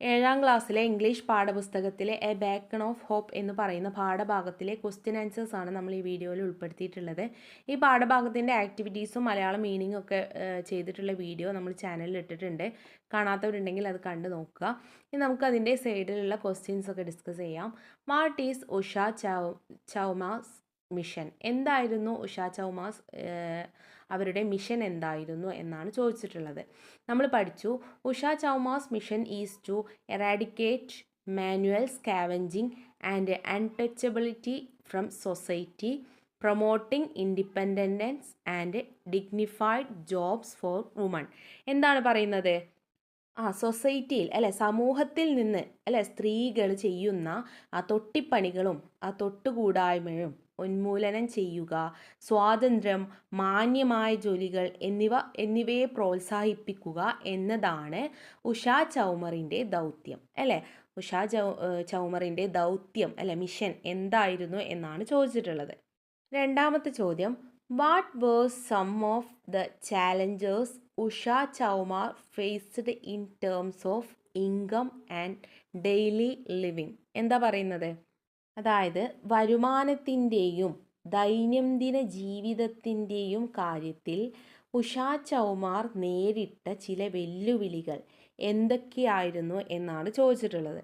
ഏഴാം ക്ലാസ്സിലെ ഇംഗ്ലീഷ് പാഠപുസ്തകത്തിലെ എ ബേക്കൺ ഓഫ് ഹോപ്പ് എന്ന് പറയുന്ന പാഠഭാഗത്തിലെ ക്വസ്റ്റ്യൻ ആൻസേഴ്സ് ആണ് നമ്മൾ ഈ വീഡിയോയിൽ ഉൾപ്പെടുത്തിയിട്ടുള്ളത്. ഈ പാഠഭാഗത്തിൻ്റെ ആക്ടിവിറ്റീസും മലയാളം മീനിങ്ങും ഒക്കെ ചെയ്തിട്ടുള്ള വീഡിയോ നമ്മൾ ചാനലിൽ ഇട്ടിട്ടുണ്ട്. കാണാത്തവരുണ്ടെങ്കിൽ അത് കണ്ടു നോക്കുക. ഇനി നമുക്ക് അതിൻ്റെ സൈഡിലുള്ള ക്വസ്റ്റ്യൻസ് ഒക്കെ ഡിസ്കസ് ചെയ്യാം. What is Usha Chaumar's mission? എന്തായിരുന്നു ഉഷ ചൗമാസ് അവരുടെ മിഷൻ എന്തായിരുന്നു എന്നാണ് ചോദിച്ചിട്ടുള്ളത്. നമ്മൾ പഠിച്ചു Usha Chaumar's mission is to eradicate manual scavenging and untouchability from society, promoting independence and dignified jobs for woman. എന്താണ് പറയുന്നത്? സൊസൈറ്റിയിൽ അല്ലെ, സമൂഹത്തിൽ നിന്ന് അല്ലെ സ്ത്രീകൾ ചെയ്യുന്ന തൊട്ടിപ്പണികളും തൊട്ടുകൂടായ്മയും ഉന്മൂലനം ചെയ്യുക, സ്വാതന്ത്ര്യം, മാന്യമായ ജോലികൾ എന്നിവയെ പ്രോത്സാഹിപ്പിക്കുക എന്നതാണ് ഉഷാ ചൗമറിൻ്റെ ദൗത്യം അല്ലേ. ഉഷാ ചൗമറിൻ്റെ ദൗത്യം അല്ലെ, മിഷൻ എന്തായിരുന്നു എന്നാണ് ചോദിച്ചിട്ടുള്ളത്. രണ്ടാമത്തെ ചോദ്യം, what were some of the challenges Usha Chaumar faced in terms of income and daily living? എന്താ പറയുന്നത്? അതായത് വരുമാനത്തിൻ്റെയും ദൈനംദിന ജീവിതത്തിൻ്റെയും കാര്യത്തിൽ ഉഷ ചൗമാർ നേരിട്ട ചില വെല്ലുവിളികൾ എന്തൊക്കെയായിരുന്നു എന്നാണ് ചോദിച്ചിട്ടുള്ളത്.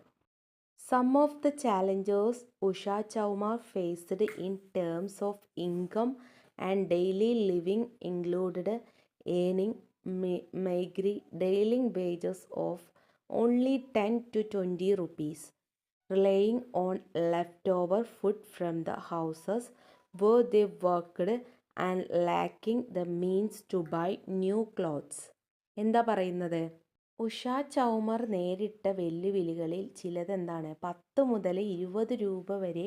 Some of the challenges Usha Chaumar faced in terms of income and daily living included earning meagre daily wages of only 10 to 20 rupees, relying on leftover food from the houses where they worked, and lacking the means to buy new clothes. എന്താ പറയുന്നത്? ഉഷ ചൗമർ നേരിട്ട വെല്ലുവിളികളിൽ ചിലതെന്താണ്? 10 മുതൽ 20 രൂപ വരെ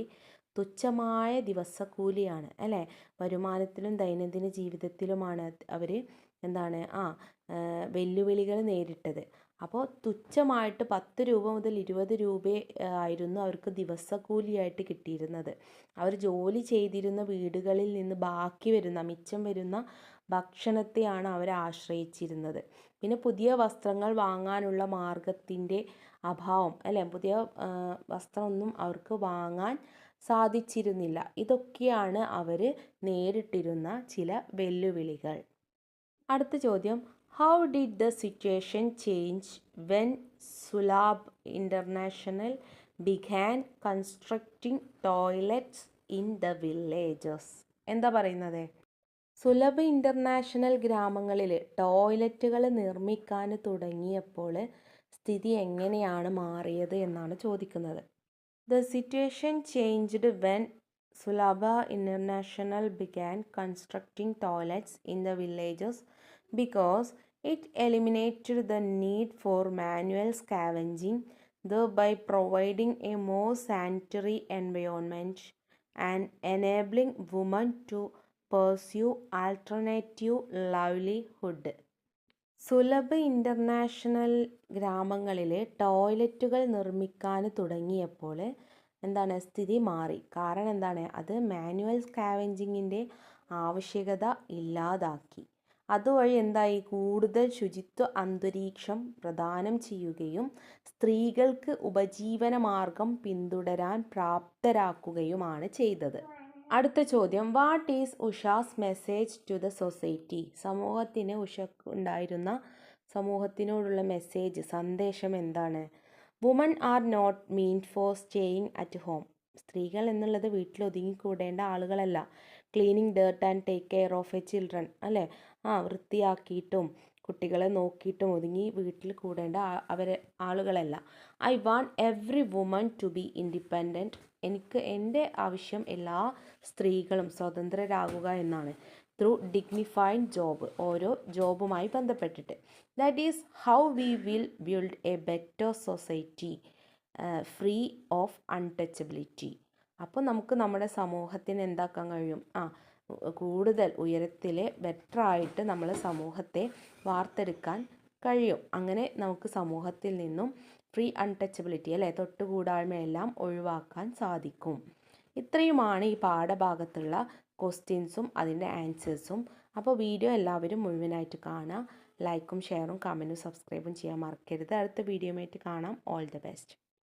തുച്ഛമായ ദിവസക്കൂലിയാണ് അല്ലേ. വരുമാനത്തിലും ദൈനംദിന ജീവിതത്തിലുമാണ് അവർ എന്താണ് വെല്ലുവിളികൾ നേരിട്ടത്. അപ്പോൾ തുച്ഛമായിട്ട് 10 രൂപ മുതൽ 20 രൂപ ആയിരുന്നു അവർക്ക് ദിവസക്കൂലിയായിട്ട് കിട്ടിയിരുന്നത്. അവർ ജോലി ചെയ്തിരുന്ന വീടുകളിൽ നിന്ന് ബാക്കി വരുന്ന മിച്ചം വരുന്ന ഭക്ഷണത്തെയാണ് അവർ ആശ്രയിച്ചിരുന്നത്. പിന്നെ പുതിയ വസ്ത്രങ്ങൾ വാങ്ങാനുള്ള മാർഗത്തിൻ്റെ അഭാവം അല്ലെ, പുതിയ വസ്ത്രമൊന്നും അവർക്ക് വാങ്ങാൻ സാധിച്ചിരുന്നില്ല. ഇതൊക്കെയാണ് അവർ നേരിട്ടിരുന്ന ചില വെല്ലുവിളികൾ. അടുത്ത ചോദ്യം, how did the situation change when Sulabh international began constructing toilets in the villages? എന്താ പറയുന്നത്? സുലഭ് ഇൻ്റർനാഷണൽ ഗ്രാമങ്ങളിൽ ടോയ്ലറ്റുകൾ നിർമ്മിക്കാൻ തുടങ്ങിയപ്പോൾ സ്ഥിതി എങ്ങനെയാണ് മാറിയത് എന്നാണ് ചോദിക്കുന്നത്. The situation changed when Sulabh International began constructing toilets in the villages because it eliminated the need for manual scavenging, thereby providing a more sanitary environment and enabling women to pursue alternative livelihood. Sulabh international ഗ്രാമങ്ങളിൽ ടോയ്ലറ്റുകൾ നിർമ്മിക്കാൻ തുടങ്ങിയപ്പോൾ എന്താണ് സ്ഥിതി മാറി. കാരണം എന്താണ്? അത് manual സ്കാവെഞ്ചിങ്ങിൻ്റെ ആവശ്യകത ഇല്ലാതാക്കി. അതുവഴി എന്തായി? കൂടുതൽ ശുചിത്വ അന്തരീക്ഷം പ്രദാനം ചെയ്യുകയും സ്ത്രീകൾക്ക് ഉപജീവന മാർഗം പിന്തുടരാൻ പ്രാപ്തരാക്കുകയുമാണ് ചെയ്തത്. അടുത്ത ചോദ്യം, what is Usha's message to the society? സമൂഹത്തിന് ഉഷക്ക് ഉണ്ടായിരുന്ന സമൂഹത്തിനോടുള്ള മെസ്സേജ്, സന്ദേശം എന്താണ്? Woman are not meant for staying at home. സ്ത്രീകൾ എന്നുള്ളത് വീട്ടിൽ ഒതുങ്ങിക്കൂടേണ്ട ആളുകളല്ല. Cleaning dirt and take care of a children അല്ലേ. വൃത്തിയാക്കിയിട്ടും കുട്ടികളെ നോക്കിയിട്ടും ഒതുങ്ങി വീട്ടിൽ കൂടേണ്ട ആളുകളല്ല. I want every woman to be independent. എനിക്ക് എൻ്റെ ആവശ്യം എല്ലാ സ്ത്രീകളും സ്വതന്ത്രരാകുക എന്നാണ്. ത്രൂ ഡിഗ്നിഫൈഡ് ജോബ്, ഓരോ ജോബുമായി ബന്ധപ്പെട്ടിട്ട്. That is how we will build A better society free of untouchability. അപ്പോൾ നമുക്ക് നമ്മുടെ സമൂഹത്തിന് എന്താക്കാൻ കഴിയും? കൂടുതൽ ഉയരത്തിൽ ബെറ്ററായിട്ട് നമ്മൾ സമൂഹത്തെ വാർത്തെടുക്കാൻ കഴിയും. അങ്ങനെ നമുക്ക് സമൂഹത്തിൽ നിന്നും ഫ്രീ അൺടച്ചബിലിറ്റി അല്ലേ, തൊട്ടുകൂടായ്മയെല്ലാം ഒഴിവാക്കാൻ സാധിക്കും. ഇത്രയുമാണ് ഈ പാഠഭാഗത്തുള്ള ക്വസ്റ്റ്യൻസും അതിൻ്റെ ആൻസേഴ്സും. അപ്പോൾ വീഡിയോ എല്ലാവരും മുഴുവനായിട്ട് കാണുക. ലൈക്കും ഷെയറും കമൻറ്റും സബ്സ്ക്രൈബും ചെയ്യാൻ മറക്കരുത്. അടുത്ത വീഡിയോയുമായിട്ട് കാണാം. All the best.